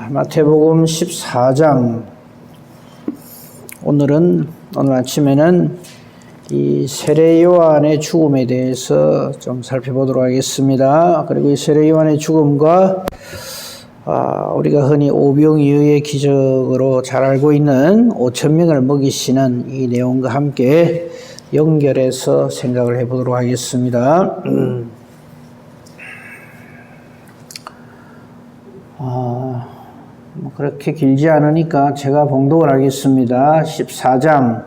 마태복음 14장. 오늘 아침에는 이 세례 요한의 죽음에 대해서 좀 살펴보도록 하겠습니다. 그리고 이 세례 요한의 죽음과 우리가 흔히 오병이어의 기적으로 잘 알고 있는 5,000명을 먹이시는 이 내용과 함께 연결해서 생각을 해보도록 하겠습니다. 그렇게 길지 않으니까 제가 봉독을 하겠습니다. 14장,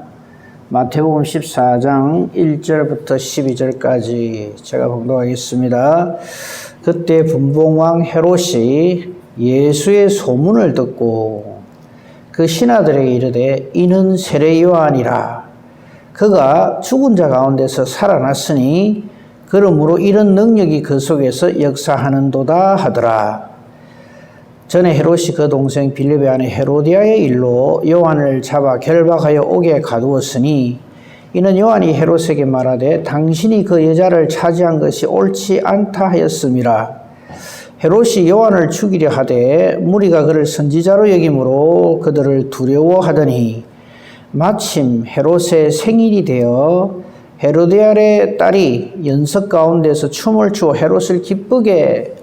마태복음 14장 1절부터 12절까지 제가 봉독하겠습니다. 그때 분봉왕 헤롯이 예수의 소문을 듣고 그 신하들에게 이르되 이는 세례 요한이라. 그가 죽은 자 가운데서 살아났으니 그러므로 이런 능력이 그 속에서 역사하는도다 하더라. 전에 헤롯이 그 동생 빌립의 아내 헤로디아의 일로 요한을 잡아 결박하여 옥에 가두었으니 이는 요한이 헤롯에게 말하되 당신이 그 여자를 차지한 것이 옳지 않다 하였음이라. 헤롯이 요한을 죽이려 하되 무리가 그를 선지자로 여김으로 그들을 두려워하더니 마침 헤롯의 생일이 되어 헤로디아의 딸이 연석 가운데서 춤을 추어 헤롯을 기쁘게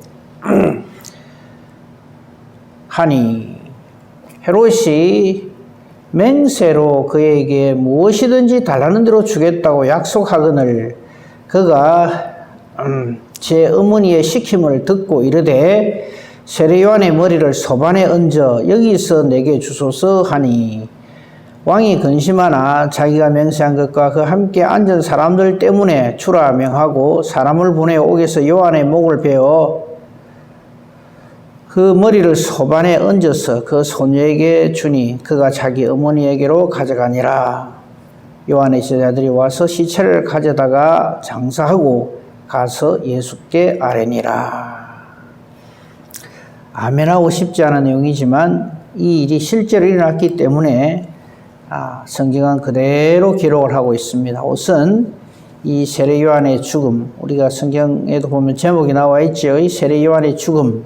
하니 헤롯이 맹세로 그에게 무엇이든지 달라는 대로 주겠다고 약속하거늘 그가 제 어머니의 시킴을 듣고 이르되 세례 요한의 머리를 소반에 얹어 여기서 내게 주소서 하니 왕이 근심하나 자기가 맹세한 것과 그 함께 앉은 사람들 때문에 주라 명하고 사람을 보내 옥에서 요한의 목을 베어 그 머리를 소반에 얹어서 그 소녀에게 주니 그가 자기 어머니에게로 가져가니라. 요한의 제자들이 와서 시체를 가져다가 장사하고 가서 예수께 아뢰니라. 아멘하고 싶지 않은 내용이지만 이 일이 실제로 일어났기 때문에 성경은 그대로 기록을 하고 있습니다. 우선 이 세례 요한의 죽음, 우리가 성경에도 보면 제목이 나와 있죠. 이 세례 요한의 죽음,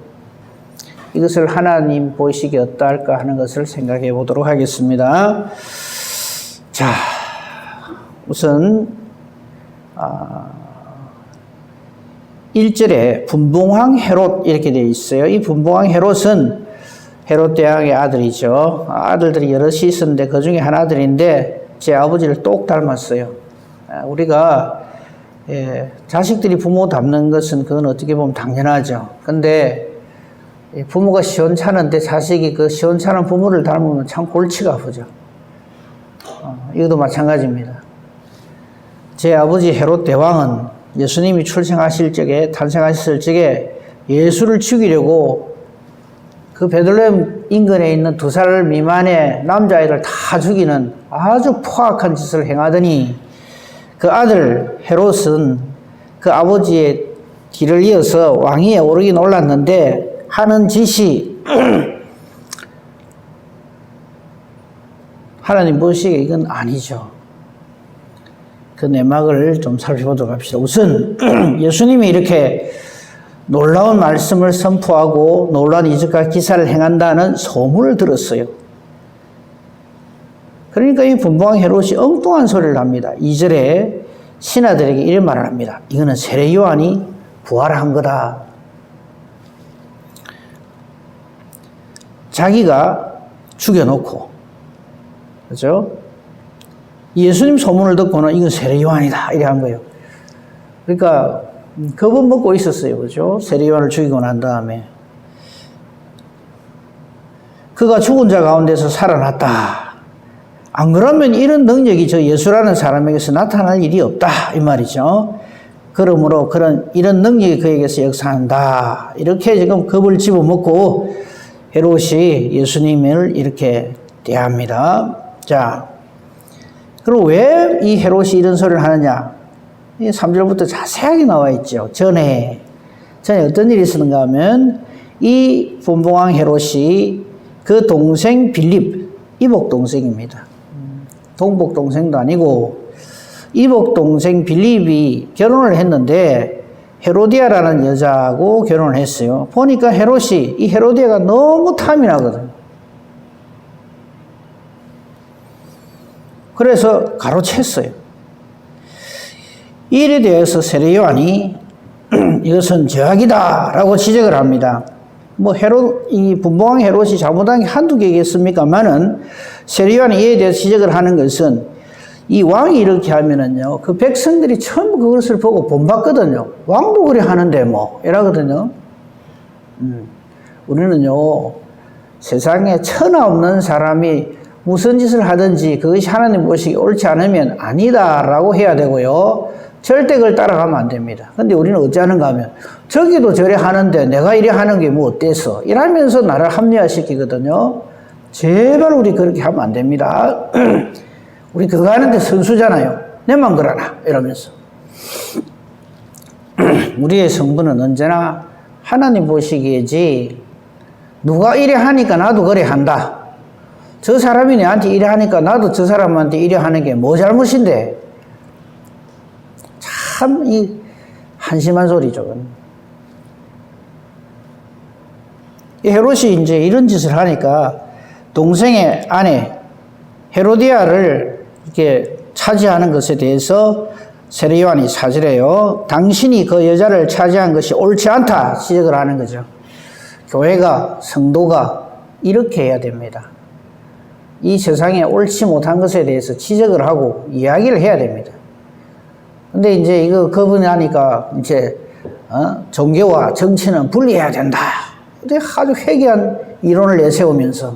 이것을 하나님 보시기에 어떠할까 하는 것을 생각해 보도록 하겠습니다. 자, 우선 1절에 분봉왕 헤롯 이렇게 되어 있어요. 이 분봉왕 헤롯은 헤롯 대왕의 아들이죠. 아들들이 여럿이 있었는데 그 중에 하나들인데 제 아버지를 똑 닮았어요. 우리가 자식들이 부모 닮는 것은 그건 어떻게 보면 당연하죠. 근데 부모가 시원찮은데 자식이 그 시원찮은 부모를 닮으면 참 골치가 아프죠. 이것도 마찬가지입니다. 제 아버지 헤롯 대왕은 예수님이 탄생하셨을 적에 예수를 죽이려고 그 베들레헴 인근에 있는 2살 미만의 남자아이를 다 죽이는 아주 포악한 짓을 행하더니 그 아들 헤롯은 그 아버지의 길을 이어서 왕위에 오르긴 올랐는데 하는 짓이 하나님 보시기에 이건 아니죠. 그 내막을 좀 살펴보도록 합시다. 우선 예수님이 이렇게 놀라운 말씀을 선포하고 놀라운 이적과 기사를 행한다는 소문을 들었어요. 그러니까 이 분봉왕 헤롯이 엉뚱한 소리를 합니다. 2절에 신하들에게 이런 말을 합니다. 이거는 세례 요한이 부활한 거다. 자기가 죽여놓고, 그렇죠? 예수님 소문을 듣고는 이건 세례 요한이다 이래 한 거예요. 그러니까 겁은 먹고 있었어요, 그렇죠? 세례 요한을 죽이고 난 다음에 그가 죽은 자 가운데서 살아났다. 안 그러면 이런 능력이 저 예수라는 사람에게서 나타날 일이 없다 이 말이죠. 그러므로 이런 능력이 그에게서 역사한다. 이렇게 지금 겁을 집어먹고 헤롯이 예수님을 이렇게 대합니다. 자, 그리고 왜 이 헤롯이 이런 소리를 하느냐? 3절부터 자세하게 나와 있죠. 전에 어떤 일이 있었는가 하면 이 분봉왕 헤롯이 그 동생 빌립, 이복 동생입니다. 동복 동생도 아니고 이복 동생 빌립이 결혼을 했는데 헤로디아라는 여자하고 결혼을 했어요. 보니까 이 헤로디아가 너무 탐이 나거든요. 그래서 가로챘어요. 이 일에 대해서 세례 요한이 이것은 죄악이다 라고 지적을 합니다. 이 분봉왕 헤롯이 잘못한 게 한두 개겠습니까만은 세례 요한이 이에 대해서 지적을 하는 것은 이 왕이 이렇게 하면은요, 그 백성들이 처음 그것을 보고 본받거든요. 왕도 그래 하는데 이러거든요. 우리는요, 세상에 천하 없는 사람이 무슨 짓을 하든지 그것이 하나님 보시기에 옳지 않으면 아니다라고 해야 되고요. 절대 그걸 따라가면 안 됩니다. 근데 우리는 어찌하는가 하면 저기도 저래 하는데 내가 이래 하는 게 뭐 어때서 이러면서 나를 합리화시키거든요. 제발 우리 그렇게 하면 안 됩니다. 우리 그거 하는데 선수잖아요. 내만 그러나 이러면서 우리의 성분은 언제나 하나님 보시기에지 누가 이래 하니까 나도 그래 한다. 저 사람이 내한테 이래 하니까 나도 저 사람한테 이래 하는 게 뭐 잘못인데. 참 한심한 소리죠. 이 헤롯이 이제 이런 짓을 하니까 동생의 아내 헤로디아를 이렇게 차지하는 것에 대해서 세례 요한이 사절해요. 당신이 그 여자를 차지한 것이 옳지 않다 지적을 하는 거죠. 교회가 성도가 이렇게 해야 됩니다. 이 세상에 옳지 못한 것에 대해서 지적을 하고 이야기를 해야 됩니다. 근데 이제 이거 거부하니까 이제 종교와 정치는 분리해야 된다. 근데 아주 회개한 이론을 내세우면서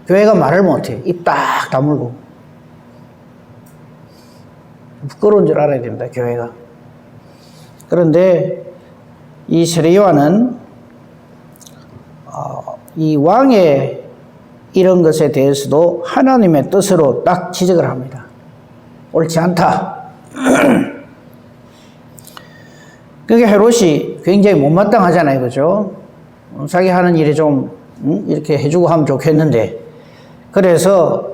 교회가 말을 못해. 입 딱 다물고. 부끄러운 줄 알아야 됩니다. 교회가. 그런데 이 세례 요한은 이 왕의 이런 것에 대해서도 하나님의 뜻으로 딱 지적을 합니다. 옳지 않다. 그러니까 헤롯이 굉장히 못마땅하잖아요. 그죠? 자기 하는 일에 좀 이렇게 해주고 하면 좋겠는데 그래서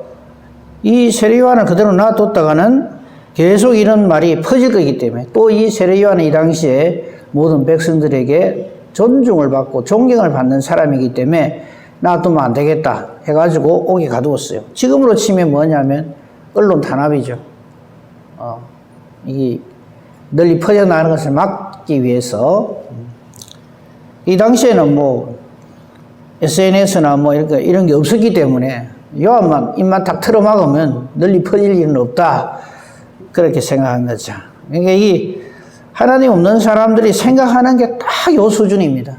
이 세례 요한을 그대로 놔뒀다가는 계속 이런 말이 퍼질 거기 때문에 또 이 세례 요한은 이 당시에 모든 백성들에게 존중을 받고 존경을 받는 사람이기 때문에 놔두면 안 되겠다 해가지고 옥에 가두었어요. 지금으로 치면 뭐냐면 언론 탄압이죠. 이 널리 퍼져나가는 것을 막기 위해서 이 당시에는 SNS나 이런 게 없었기 때문에 요한만 입만 탁 틀어막으면 널리 퍼질 일은 없다. 그렇게 생각한 거죠. 그러니까 이 하나님 없는 사람들이 생각하는 게 딱 요 수준입니다.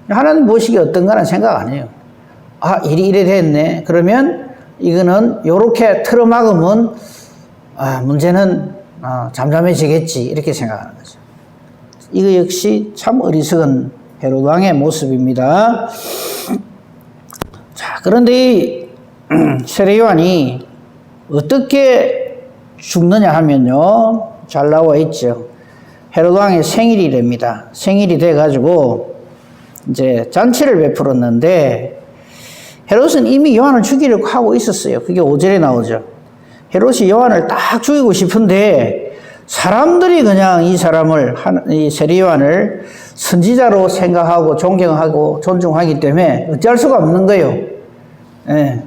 하나님 보시기에 어떤가는 생각 안 해요. 일이 이래 됐네. 그러면 이거는 요렇게 틀어막으면 문제는 잠잠해지겠지. 이렇게 생각하는 거죠. 이거 역시 참 어리석은 헤롯 왕의 모습입니다. 자, 그런데 이 세례 요한이 어떻게 죽느냐 하면요. 잘 나와 있죠. 헤롯 왕의 생일이랍니다. 생일이 돼가지고 이제 잔치를 베풀었는데 헤롯은 이미 요한을 죽이려고 하고 있었어요. 그게 5절에 나오죠. 헤롯이 요한을 딱 죽이고 싶은데 사람들이 그냥 이 세례 요한을 선지자로 생각하고 존경하고 존중하기 때문에 어찌할 수가 없는 거예요. 예.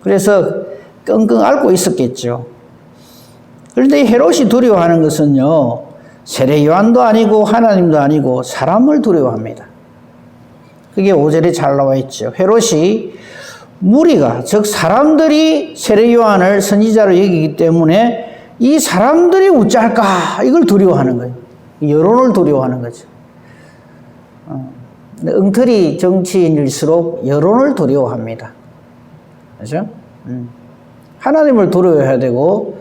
그래서 끙끙 앓고 있었겠죠. 그런데 이 헤롯이 두려워하는 것은요, 세례 요한도 아니고 하나님도 아니고 사람을 두려워합니다. 그게 5절에 잘 나와 있죠. 헤롯이 무리가, 즉 사람들이 세례 요한을 선지자로 여기기 때문에 이 사람들이 어찌할까 이걸 두려워하는 거예요. 여론을 두려워하는 거죠. 엉터리 정치인일수록 여론을 두려워합니다. 그렇죠? 하나님을 두려워해야 되고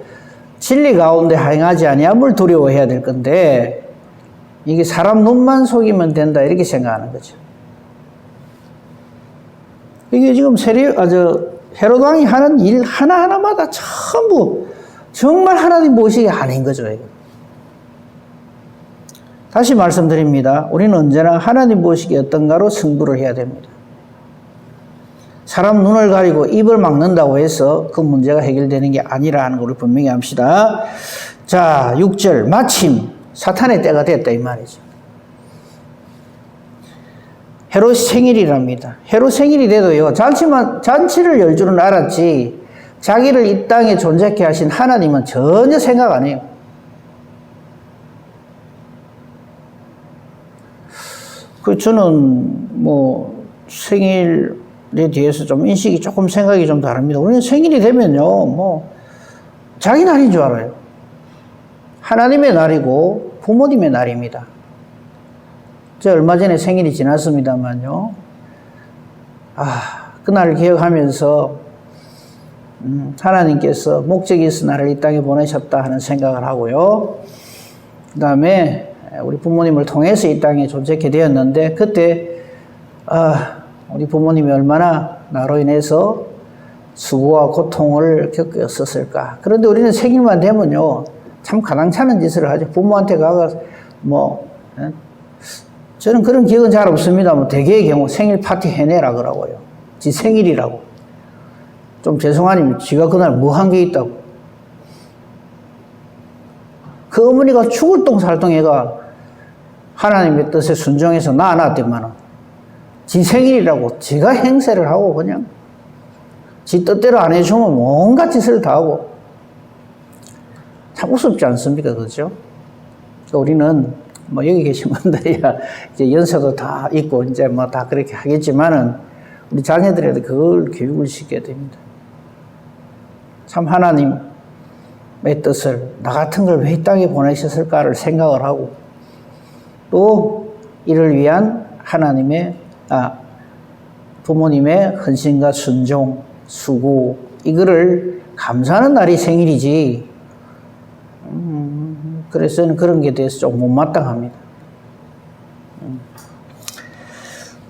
진리 가운데 행하지 아니함을 두려워해야 될 건데 이게 사람 눈만 속이면 된다 이렇게 생각하는 거죠. 이게 지금 헤롯 왕이 하는 일 하나하나마다 전부 정말 하나님 보시기에 아닌 거죠. 이거. 다시 말씀드립니다. 우리는 언제나 하나님 보시기에 어떤가로 승부를 해야 됩니다. 사람 눈을 가리고 입을 막는다고 해서 그 문제가 해결되는 게 아니라는 걸 분명히 합시다. 자, 6절 마침 사탄의 때가 됐다 이 말이죠. 헤롯 생일이랍니다. 헤롯 생일이 돼도요, 잔치를 열 줄은 알았지, 자기를 이 땅에 존재케 하신 하나님은 전혀 생각 안 해요. 저는 생일에 대해서 좀 인식이 조금 생각이 좀 다릅니다. 우리는 생일이 되면요, 자기 날인 줄 알아요. 하나님의 날이고 부모님의 날입니다. 제가 얼마 전에 생일이 지났습니다만요. 그날 기억하면서 하나님께서 목적이 있어 나를 이 땅에 보내셨다 하는 생각을 하고요. 그 다음에 우리 부모님을 통해서 이 땅에 존재하게 되었는데, 그때 우리 부모님이 얼마나 나로 인해서 수고와 고통을 겪었을까. 그런데 우리는 생일만 되면요, 참 가당찮은 짓을 하죠. 부모한테 가서 저는 그런 기억은 잘 없습니다. 대개의 경우 생일 파티 해내라 그러고요. 지 생일이라고. 좀 죄송하니 지가 그날 뭐 한 게 있다고. 그 어머니가 죽을 똥살똥 애가 하나님의 뜻에 순종해서 낳아놨더만은 지 생일이라고 지가 행세를 하고 그냥 지 뜻대로 안 해주면 온갖 짓을 다 하고. 참 우습지 않습니까? 그죠? 우리는 여기 계신 분들이야 이제 연세도 다 있고 이제 다 그렇게 하겠지만은 우리 자녀들에도 그걸 교육을 시켜야 됩니다. 참 하나님의 뜻을, 나 같은 걸 왜 이 땅에 보내셨을까를 생각을 하고, 또 이를 위한 하나님의 부모님의 헌신과 순종, 수고, 이거를 감사하는 날이 생일이지. 그래서 저는 그런 게 대해서 좀 못마땅합니다.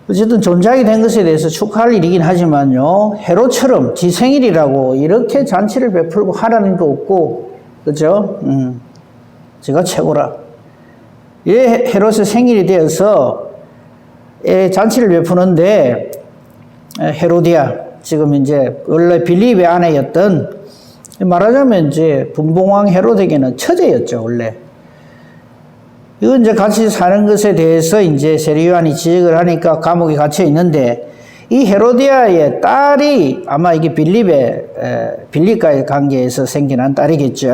어쨌든 존재하게 된 것에 대해서 축하할 일이긴 하지만요, 헤롯처럼 지 생일이라고 이렇게 잔치를 베풀고 하나님도 없고, 그죠? 제가 최고라. 헤롯의 생일이 되어서 잔치를 베푸는데, 헤로디아, 지금 이제 원래 빌립의 아내였던, 말하자면 이제 분봉왕 헤롯에게는 처제였죠, 원래. 이건 이제 같이 사는 것에 대해서 이제 세리요한이 지적을 하니까 감옥에 갇혀 있는데, 이 헤로디아의 딸이 아마 이게 빌립과의 관계에서 생겨난 딸이겠죠.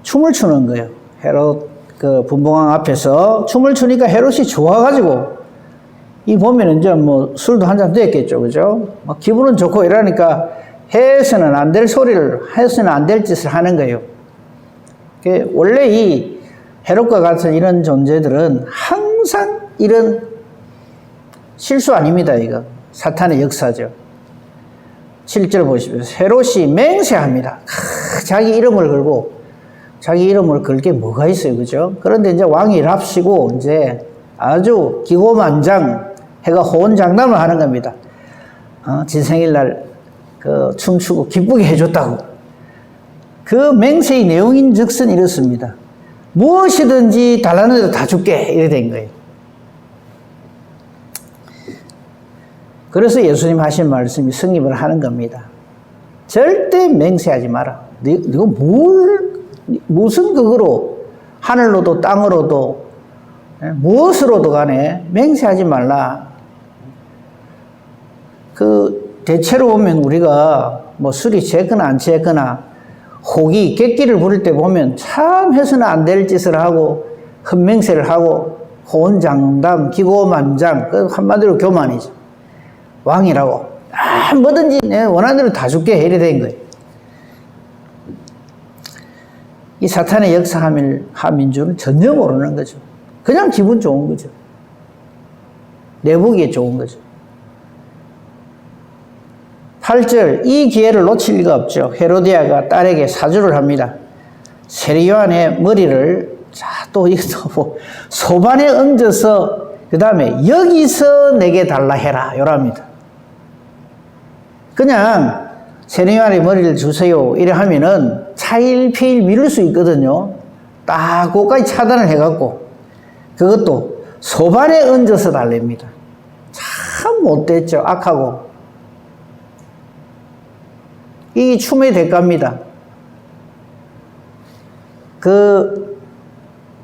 춤을 추는 거예요. 헤롯 그 분봉왕 앞에서 춤을 추니까 헤롯이 좋아가지고, 이 보면 이제 술도 한잔 됐겠죠, 그죠? 기분은 좋고 이러니까 해서는 안 될 소리를, 해서는 안 될 짓을 하는 거예요. 원래 이 헤롯과 같은 이런 존재들은 항상 이런 실수 아닙니다, 이거. 사탄의 역사죠. 7절 보십시오. 헤롯이 맹세합니다. 자기 이름을 걸고, 자기 이름을 걸 게 뭐가 있어요, 그죠? 그런데 이제 왕이 랍시고, 이제 아주 기고만장 해가 호언장담을 하는 겁니다. 지 생일날 춤추고 기쁘게 해줬다고. 그 맹세의 내용인 즉슨 이렇습니다. 무엇이든지 달라는 대로 다 줄게. 이래 된 거예요. 그래서 예수님 하신 말씀이 성립을 하는 겁니다. 절대 맹세하지 마라. 네가 무슨 그거로, 하늘로도 땅으로도 무엇으로도 간에 맹세하지 말라. 대체로 보면 우리가 술이 취했거나 안 취했거나 혹이 객기를 부릴 때 보면 참 해서는 안 될 짓을 하고 헛맹세를 하고 호언장담, 기고만장, 한마디로 교만이죠. 왕이라고 뭐든지 내 원하는 대로 다 줄게 이래 된 거예요. 이 사탄의 역사하민 줄은 전혀 모르는 거죠. 그냥 기분 좋은 거죠. 내보기에 좋은 거죠. 8절, 이 기회를 놓칠 리가 없죠. 헤로디아가 딸에게 사주를 합니다. 세리요한의 머리를, 또 이것도 소반에 얹어서, 그 다음에 여기서 내게 달라 해라. 요랍니다. 그냥 세리요한의 머리를 주세요. 이래 하면은 차일피일 미룰 수 있거든요. 딱 그거까지 차단을 해갖고, 그것도 소반에 얹어서 달랍니다. 참 못됐죠. 악하고. 이 춤의 대가입니다.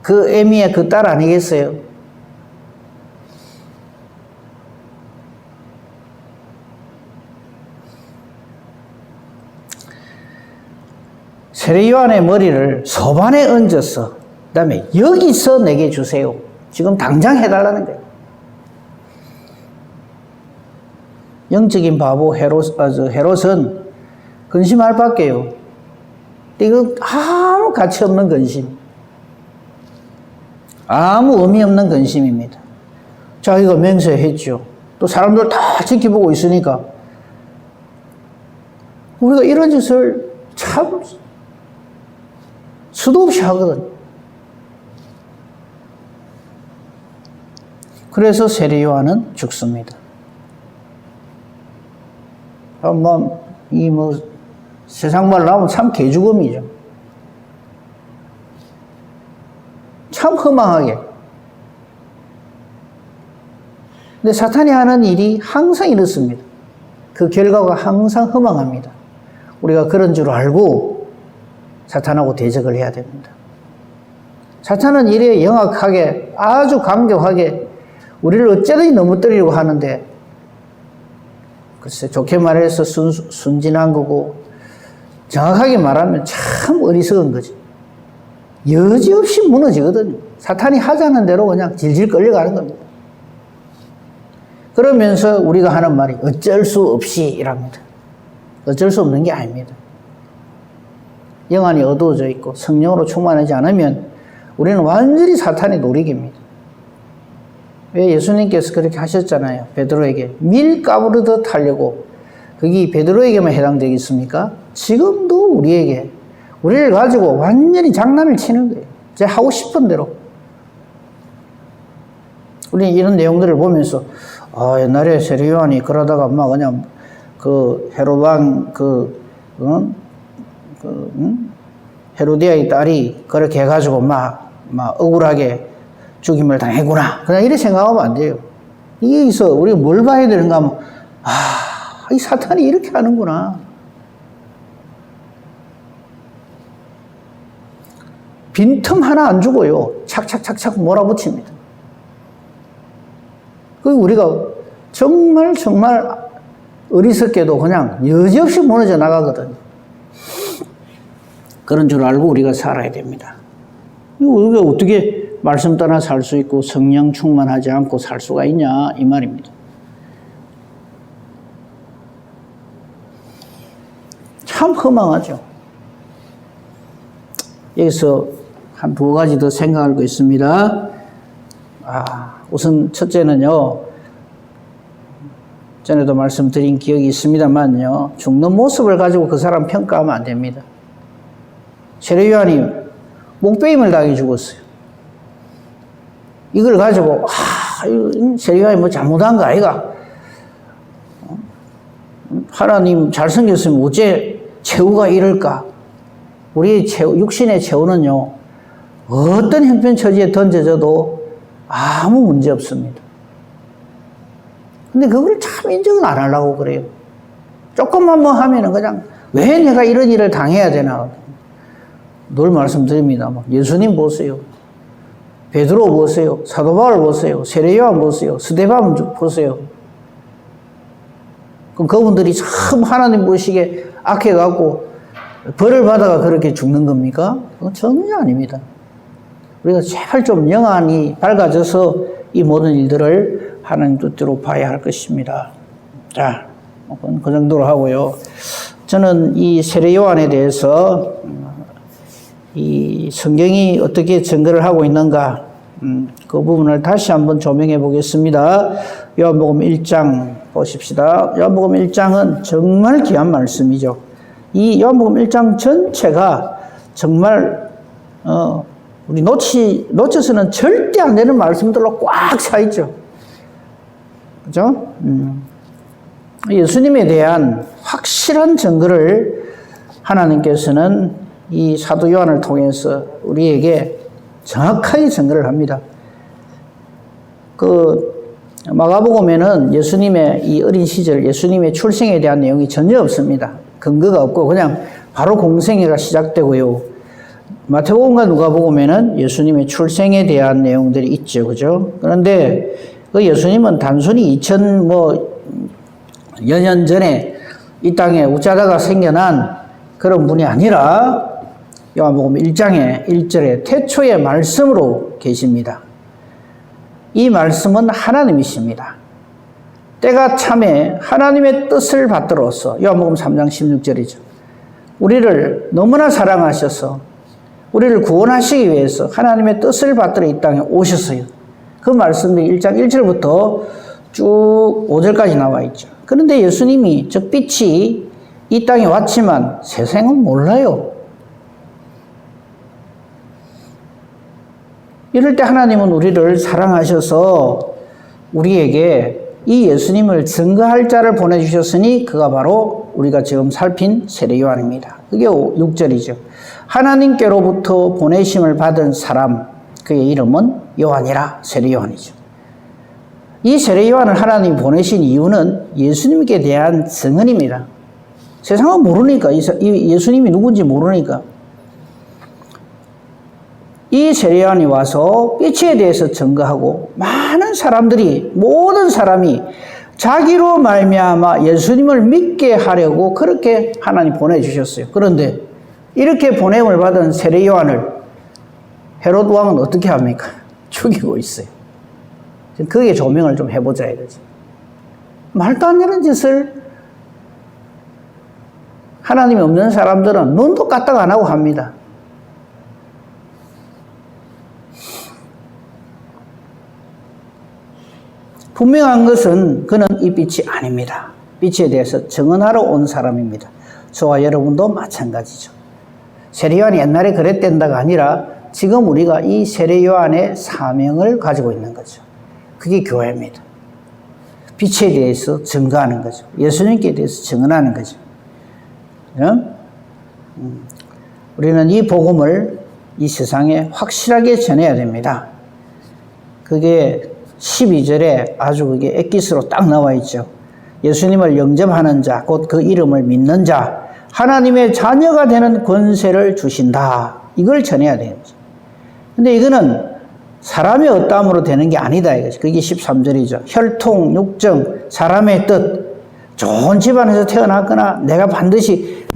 그 에미의 그 딸 아니겠어요? 세례 요한의 머리를 소반에 얹어서 그 다음에 여기서 내게 주세요. 지금 당장 해달라는 거예요. 영적인 바보 헤롯은 근심할 밖에요. 이거 아무 가치 없는 근심. 아무 의미 없는 근심입니다. 자기가 맹세했죠. 또 사람들 다 지켜보고 있으니까 우리가 이런 짓을 참 수도 없이 하거든. 그래서 세례 요한은 죽습니다. 세상 말로 하면 참 개죽음이죠. 참 허망하게. 근데 사탄이 하는 일이 항상 이렇습니다. 그 결과가 항상 허망합니다. 우리가 그런 줄 알고 사탄하고 대적을 해야 됩니다. 사탄은 이래 영악하게 아주 강경하게 우리를 어쩌든지 넘어뜨리려고 하는데 글쎄 좋게 말해서 순진한 거고 정확하게 말하면 참 어리석은 거지. 여지없이 무너지거든요. 사탄이 하자는 대로 그냥 질질 끌려가는 겁니다. 그러면서 우리가 하는 말이 어쩔 수 없이 이랍니다. 어쩔 수 없는 게 아닙니다. 영안이 어두워져 있고 성령으로 충만하지 않으면 우리는 완전히 사탄의 노리개입니다. 왜 예수님께서 그렇게 하셨잖아요. 베드로에게 밀 까부르듯 하려고. 그게 베드로에게만 해당되겠습니까? 지금도 우리를 가지고 완전히 장난을 치는 거예요. 제 하고 싶은 대로. 우리는 이런 내용들을 보면서 옛날에 세례 요한이 그러다가 막 그냥 그 헤롯왕 헤로디아의 딸이 그렇게 해가지고 막 억울하게 죽임을 당했구나. 그냥 이렇게 생각하면 안 돼요. 여기서 우리가 뭘 봐야 되는가 하면, 이 사탄이 이렇게 하는구나. 빈틈 하나 안 주고요. 착착착착 몰아붙입니다. 그리고 우리가 정말 어리석게도 그냥 여지없이 무너져 나가거든요. 그런 줄 알고 우리가 살아야 됩니다. 우리가 어떻게 말씀 따라 살 수 있고 성령 충만하지 않고 살 수가 있냐 이 말입니다. 참 허망하죠. 여기서 한 두 가지 더 생각할 거 있습니다. 우선 첫째는요. 전에도 말씀드린 기억이 있습니다만요. 죽는 모습을 가지고 그 사람 평가하면 안 됩니다. 세례 요한이 목베임을 당해 죽었어요. 이걸 가지고 세례 요한이 뭐 잘못한 거 아이가? 하나님 잘생겼으면 어째 최후가 이럴까? 우리의 육신의 최후는요. 어떤 형편처지에 던져져도 아무 문제 없습니다. 근데 그걸 참 인정은 안 하려고 그래요. 조금만 뭐 하면은 그냥 왜 내가 이런 일을 당해야 되나. 늘 말씀드립니다. 예수님 보세요. 베드로 보세요. 사도 바울 보세요. 세례 요한 보세요. 스데반 보세요. 그럼 그분들이 참 하나님 보시기에 악해갖고 벌을 받아가 그렇게 죽는 겁니까? 그건 전혀 아닙니다. 우리가 제발 좀 영안이 밝아져서 이 모든 일들을 하나님 뜻대로 봐야 할 것입니다. 자, 그 정도로 하고요. 저는 이 세례 요한에 대해서 이 성경이 어떻게 증거를 하고 있는가 그 부분을 다시 한번 조명해 보겠습니다. 요한복음 1장 보십시다. 요한복음 1장은 정말 귀한 말씀이죠. 이 요한복음 1장 전체가 정말 우리 놓쳐서는 절대 안 되는 말씀들로 꽉 차 있죠. 그죠? 예수님에 대한 확실한 증거를 하나님께서는 이 사도 요한을 통해서 우리에게 정확하게 증거를 합니다. 마가복음에는 예수님의 이 어린 시절, 예수님의 출생에 대한 내용이 전혀 없습니다. 근거가 없고 그냥 바로 공생애가 시작되고요. 마태복음과 누가복음에는 예수님의 출생에 대한 내용들이 있죠. 그죠? 그런데 그 예수님은 단순히 2000여 년 전에 이 땅에 웃자다가 생겨난 그런 분이 아니라 요한복음 1장의 1절에 태초의 말씀으로 계십니다. 이 말씀은 하나님이십니다. 때가 참에 하나님의 뜻을 받들어서 요한복음 3장 16절이죠. 우리를 너무나 사랑하셔서 우리를 구원하시기 위해서 하나님의 뜻을 받들어 이 땅에 오셨어요. 그 말씀이 1장 1절부터 쭉 5절까지 나와 있죠. 그런데 예수님이 즉 빛이 이 땅에 왔지만 세상은 몰라요. 이럴 때 하나님은 우리를 사랑하셔서 우리에게 이 예수님을 증거할 자를 보내주셨으니 그가 바로 우리가 지금 살핀 세례 요한입니다. 그게 6절이죠. 하나님께로부터 보내심을 받은 사람, 그의 이름은 요한이라 세례 요한이죠. 이 세례 요한을 하나님이 보내신 이유는 예수님께 대한 증언입니다. 세상은 모르니까, 이 예수님이 누군지 모르니까. 이 세례 요한이 와서 빛에 대해서 증거하고 많은 사람들이, 모든 사람이 자기로 말미암아 예수님을 믿게 하려고 그렇게 하나님 보내주셨어요. 그런데 이렇게 보냄을 받은 세례 요한을 헤롯 왕은 어떻게 합니까? 죽이고 있어요. 거기에 조명을 좀 해보자 이거지. 말도 안 되는 짓을 하나님이 없는 사람들은 눈도 까딱 안 하고 합니다. 분명한 것은 그는 이 빛이 아닙니다. 빛에 대해서 증언하러 온 사람입니다. 저와 여러분도 마찬가지죠. 세례 요한이 옛날에 그랬댄다가 아니라 지금 우리가 이 세례 요한의 사명을 가지고 있는 거죠. 그게 교회입니다. 빛에 대해서 증거하는 거죠. 예수님께 대해서 증언하는 거죠. 우리는 이 복음을 이 세상에 확실하게 전해야 됩니다. 그게 12절에 아주 그게 엑기스로 딱 나와 있죠. 예수님을 영접하는 자, 곧 그 이름을 믿는 자, 하나님의 자녀가 되는 권세를 주신다. 이걸 전해야 되는 거죠. 근데 이거는 사람의 어떠함으로 되는 게 아니다 이거죠. 그게 13절이죠. 혈통, 육정, 사람의 뜻, 좋은 집안에서 태어났거나 내가 반드시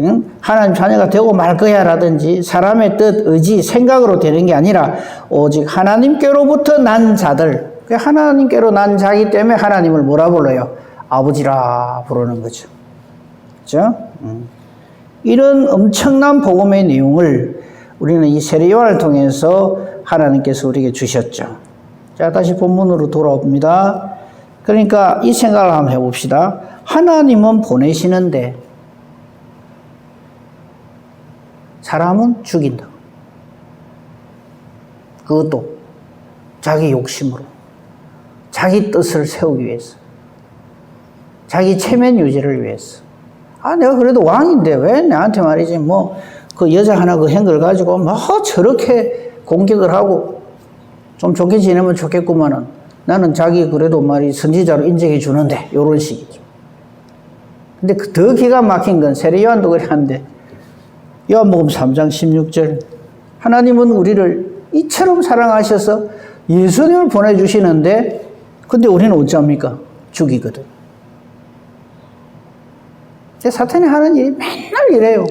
하나님 자녀가 되고 말 거야 라든지 사람의 뜻, 의지, 생각으로 되는 게 아니라 오직 하나님께로부터 난 자들, 하나님께로 난 자기 때문에 하나님을 뭐라 불러요? 아버지라 부르는 거죠. 그렇죠? 이런 엄청난 복음의 내용을 우리는 이 세례 요한을 통해서 하나님께서 우리에게 주셨죠. 자, 다시 본문으로 돌아옵니다. 그러니까 이 생각을 한번 해봅시다. 하나님은 보내시는데 사람은 죽인다. 그것도 자기 욕심으로, 자기 뜻을 세우기 위해서, 자기 체면 유지를 위해서. 아, 내가 그래도 왕인데 왜 나한테 말이지 그 여자 하나 그 행걸 가지고 저렇게 공격을 하고 좀 좋게 지내면 좋겠구만은 나는 자기 그래도 말이 선지자로 인정해 주는데 이런 식이죠. 근데 더 기가 막힌 건 세례 요한도 그래 한데 요한복음 3장 16절 하나님은 우리를 이처럼 사랑하셔서 예수님을 보내주시는데 근데 우리는 어찌합니까? 죽이거든. 사탄이 하는 일이 맨날 이래요.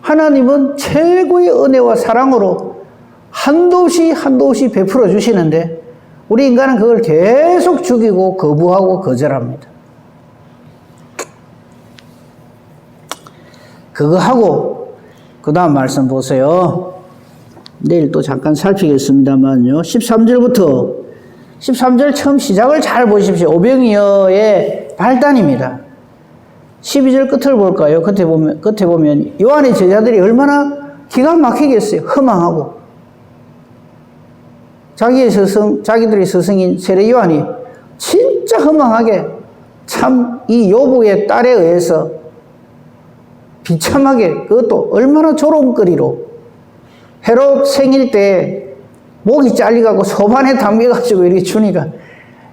하나님은 최고의 은혜와 사랑으로 한도 없이 베풀어 주시는데 우리 인간은 그걸 계속 죽이고 거부하고 거절합니다. 그거 하고 그 다음 말씀 보세요. 내일 또 잠깐 살피겠습니다만요. 13절 처음 시작을 잘 보십시오. 오병이어의 발단입니다. 12절 끝을 볼까요? 끝에 보면 요한의 제자들이 얼마나 기가 막히겠어요. 허망하고. 자기들의 스승인 세례 요한이 진짜 허망하게 참 이 요부의 딸에 의해서 비참하게 그것도 얼마나 조롱거리로 헤롯 생일 때 목이 잘리가고 소반에 담겨가지고 이렇게 주니까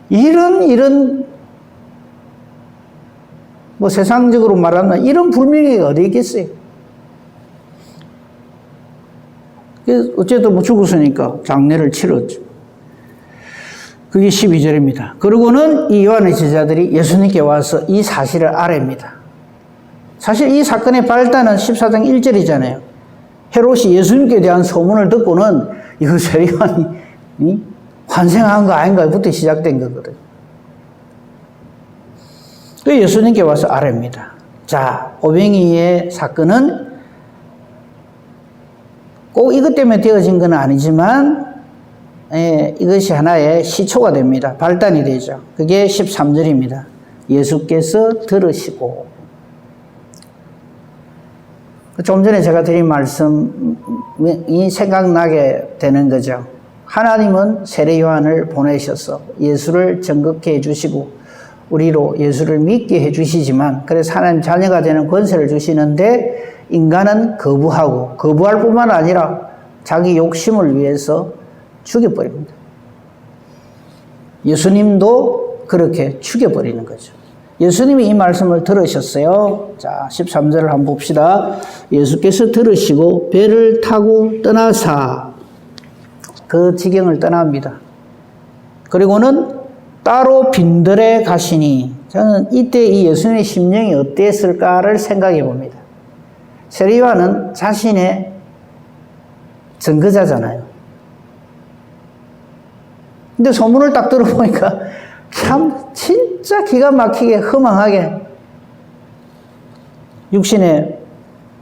이런 세상적으로 말하면 이런 불명예가 어디 있겠어요? 어쨌든 뭐 죽었으니까 장례를 치렀죠. 그게 12절입니다. 그러고는 이 요한의 제자들이 예수님께 와서 이 사실을 아뢰입니다. 사실 이 사건의 발단은 14장 1절이잖아요. 헤롯이 예수님께 대한 소문을 듣고는 이거 세리요한이 환생한 거 아닌가부터 시작된 거거든요. 그 예수님께 와서 아뢰입니다. 자, 오병이의 사건은 꼭 이것 때문에 되어진 건 아니지만 이것이 하나의 시초가 됩니다. 발단이 되죠. 그게 13절입니다. 예수께서 들으시고, 좀 전에 제가 드린 말씀이 생각나게 되는 거죠. 하나님은 세례 요한을 보내셔서 예수를 전극해 해주시고 우리로 예수를 믿게 해주시지만, 그래서 하나님 자녀가 되는 권세를 주시는데 인간은 거부할 뿐만 아니라 자기 욕심을 위해서 죽여버립니다. 예수님도 그렇게 죽여버리는 거죠. 예수님이 이 말씀을 들으셨어요. 자, 13절을 한번 봅시다. 예수께서 들으시고 배를 타고 떠나사 그 지경을 떠납니다. 그리고는 따로 빈들에 가시니, 저는 이때 이 예수님의 심령이 어땠을까를 생각해 봅니다. 세례 요한은 자신의 증거자잖아요. 근데 소문을 딱 들어보니까 참 진짜 기가 막히게 허망하게 육신의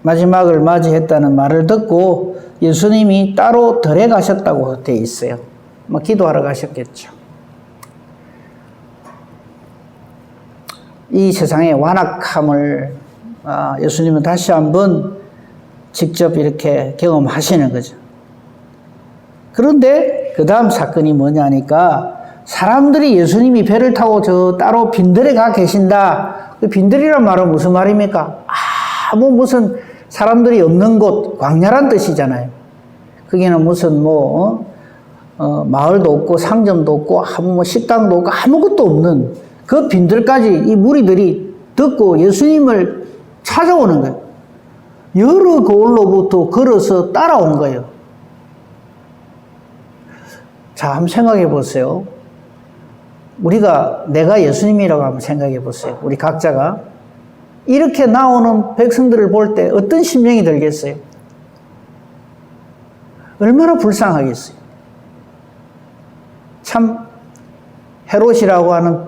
마지막을 맞이했다는 말을 듣고 예수님이 따로 덜에 가셨다고 되어 있어요. 기도하러 가셨겠죠. 이 세상의 완악함을 예수님은 다시 한번 직접 이렇게 경험하시는 거죠. 그런데 그 다음 사건이 뭐냐니까, 사람들이 예수님이 배를 타고 저 따로 빈들에 가 계신다. 그 빈들이란 말은 무슨 말입니까? 무슨 사람들이 없는 곳, 광야란 뜻이잖아요. 거기는 무슨 마을도 없고 상점도 없고 식당도 없고 아무것도 없는 그 빈들까지 이 무리들이 듣고 예수님을 찾아오는 거예요. 여러 거울로부터 걸어서 따라온 거예요. 자, 한번 생각해 보세요. 내가 예수님이라고 한번 생각해 보세요. 우리 각자가 이렇게 나오는 백성들을 볼 때 어떤 심령이 들겠어요? 얼마나 불쌍하겠어요? 참 헤롯이라고 하는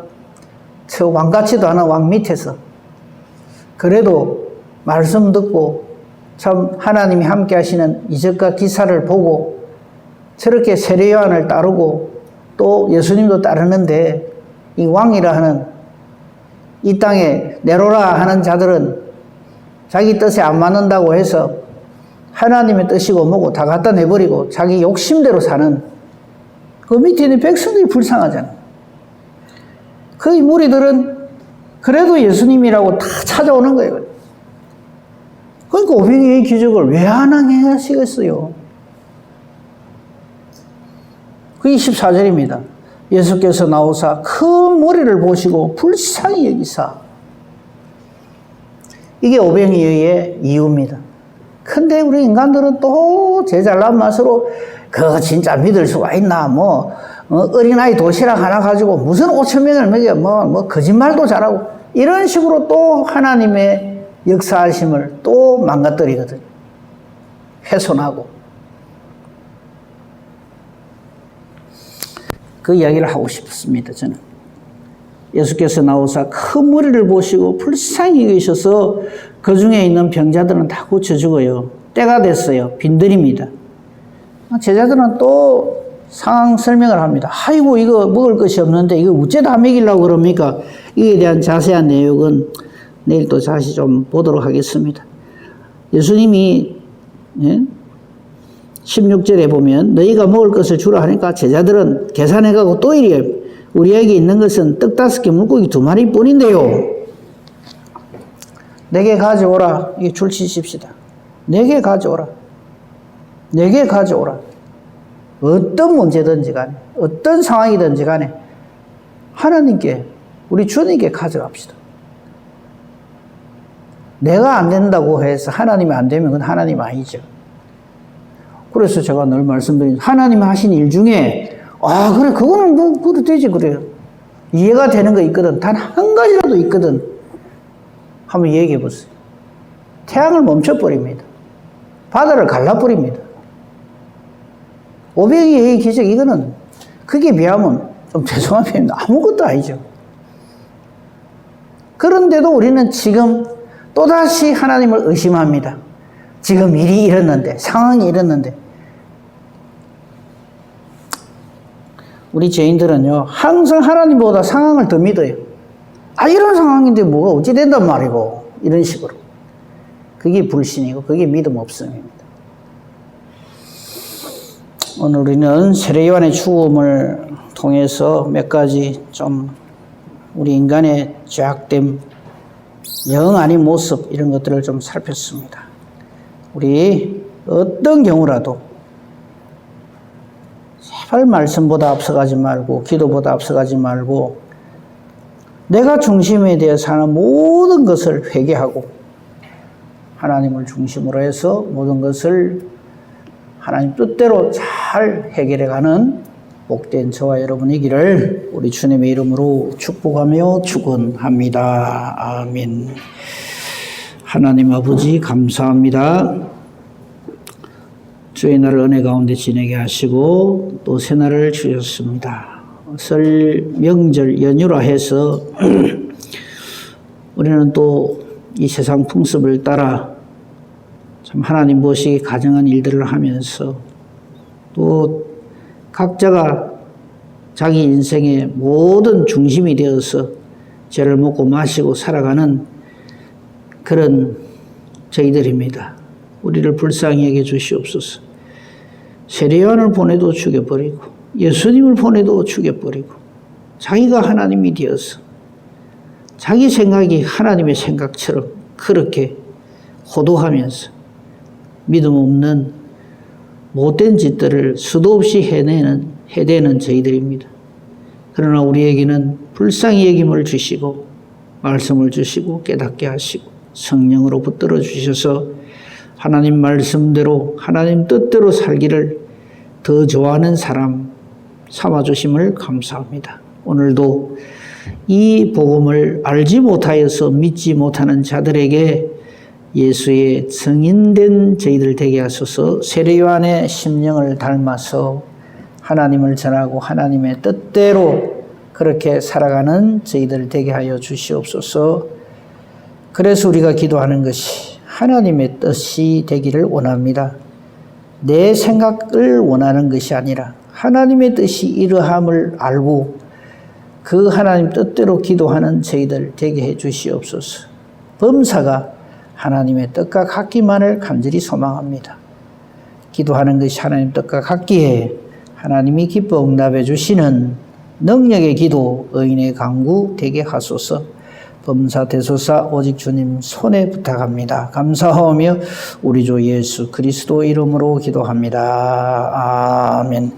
저 왕같지도 않은 왕 밑에서 그래도 말씀 듣고 참 하나님이 함께 하시는 이적과 기사를 보고 저렇게 세례 요한을 따르고 또 예수님도 따르는데, 이 왕이라 하는 이 땅에 내로라 하는 자들은 자기 뜻에 안 맞는다고 해서 하나님의 뜻이고 뭐고 다 갖다 내버리고 자기 욕심대로 사는 그 밑에 있는 백성들이 불쌍하잖아요. 그 무리들은 그래도 예수님이라고 다 찾아오는 거예요. 그러니까 오병이의 기적을 왜 안 하시겠어요? 그 24절입니다. 예수께서 나오사 큰 무리를 보시고 불쌍히 여기사. 이게 오병이의 이유입니다. 근데 우리 인간들은 또 제 잘난 맛으로 그거 진짜 믿을 수가 있나, 어린아이 도시락 하나 가지고 무슨 5,000명을 먹여, 거짓말도 잘하고, 이런 식으로 또 하나님의 역사하심을 또 망가뜨리거든요. 훼손하고. 그 이야기를 하고 싶습니다, 저는. 예수께서 나오사 큰 무리를 보시고 불쌍히 여기셔서 그 중에 있는 병자들은 다 고쳐 죽어요. 때가 됐어요. 빈들입니다. 제자들은 또 상황 설명을 합니다. 아이고, 이거 먹을 것이 없는데 이거 어째 다 먹이려고 그럽니까? 이에 대한 자세한 내용은 내일 또 다시 좀 보도록 하겠습니다. 예수님이 16절에 보면 너희가 먹을 것을 주라 하니까 제자들은 계산해가고 또 이래요. 우리에게 있는 것은 떡 5개 물고기 2마리 뿐인데요. 내게 가져오라. 이게 줄 치십시다. 내게 가져오라. 내게 가져오라. 어떤 문제든지 간에, 어떤 상황이든지 간에 하나님께, 우리 주님께 가져갑시다. 내가 안 된다고 해서 하나님이 안 되면 그건 하나님 아니죠. 그래서 제가 늘 말씀드린 하나님 하신 일 중에 그래 그거는 뭐 그래도 되지 그래요. 이해가 되는 거 있거든. 단 한 가지라도 있거든. 한번 얘기해 보세요. 태양을 멈춰버립니다. 바다를 갈라버립니다. 오병이의 기적 이거는 그게 비하면 좀 죄송한 표현 아무것도 아니죠. 그런데도 우리는 지금 또다시 하나님을 의심합니다. 지금 일이 이랬는데 상황이 이랬는데 우리 죄인들은요 항상 하나님보다 상황을 더 믿어요. 이런 상황인데 뭐가 어찌 된단 말이고 이런 식으로. 그게 불신이고 그게 믿음 없음입니다. 오늘 우리는 세례요한의 죽음을 통해서 몇 가지 좀 우리 인간의 죄악됨, 영 아닌 모습 이런 것들을 좀 살폈습니다. 우리 어떤 경우라도 제발 말씀보다 앞서가지 말고 기도보다 앞서가지 말고 내가 중심에 대해서 하는 모든 것을 회개하고 하나님을 중심으로 해서 모든 것을 하나님 뜻대로 잘 해결해가는 복된 저와 여러분이기를 우리 주님의 이름으로 축복하며 축원합니다. 아멘. 하나님 아버지 감사합니다. 주의 날을 은혜 가운데 지내게 하시고 또 새날을 주셨습니다. 설 명절 연휴라 해서 우리는 또 이 세상 풍습을 따라 참 하나님 모시기 가정한 일들을 하면서 또 각자가 자기 인생의 모든 중심이 되어서 죄를 먹고 마시고 살아가는 그런 저희들입니다. 우리를 불쌍히 여겨 주시옵소서. 세례요한을 보내도 죽여버리고 예수님을 보내도 죽여버리고 자기가 하나님이 되어서 자기 생각이 하나님의 생각처럼 그렇게 호도하면서 믿음 없는 못된 짓들을 수도 없이 해대는 저희들입니다. 그러나 우리에게는 불쌍히 여김을 주시고 말씀을 주시고 깨닫게 하시고 성령으로 붙들어 주셔서 하나님 말씀대로 하나님 뜻대로 살기를 더 좋아하는 사람 삼아주심을 감사합니다. 오늘도 이 복음을 알지 못하여서 믿지 못하는 자들에게 예수의 성인된 저희들 되게 하소서. 세례요한의 심령을 닮아서 하나님을 전하고 하나님의 뜻대로 그렇게 살아가는 저희들 되게 하여 주시옵소서. 그래서 우리가 기도하는 것이 하나님의 뜻이 되기를 원합니다. 내 생각을 원하는 것이 아니라 하나님의 뜻이 이러함을 알고 그 하나님 뜻대로 기도하는 저희들 되게 해 주시옵소서. 범사가 하나님의 뜻과 같기만을 간절히 소망합니다. 기도하는 것이 하나님 뜻과 같기에 하나님이 기뻐 응답해 주시는 능력의 기도, 의인의 간구 되게 하소서. 범사 대소사 오직 주님 손에 부탁합니다. 감사하며 우리 주 예수 그리스도 이름으로 기도합니다. 아멘.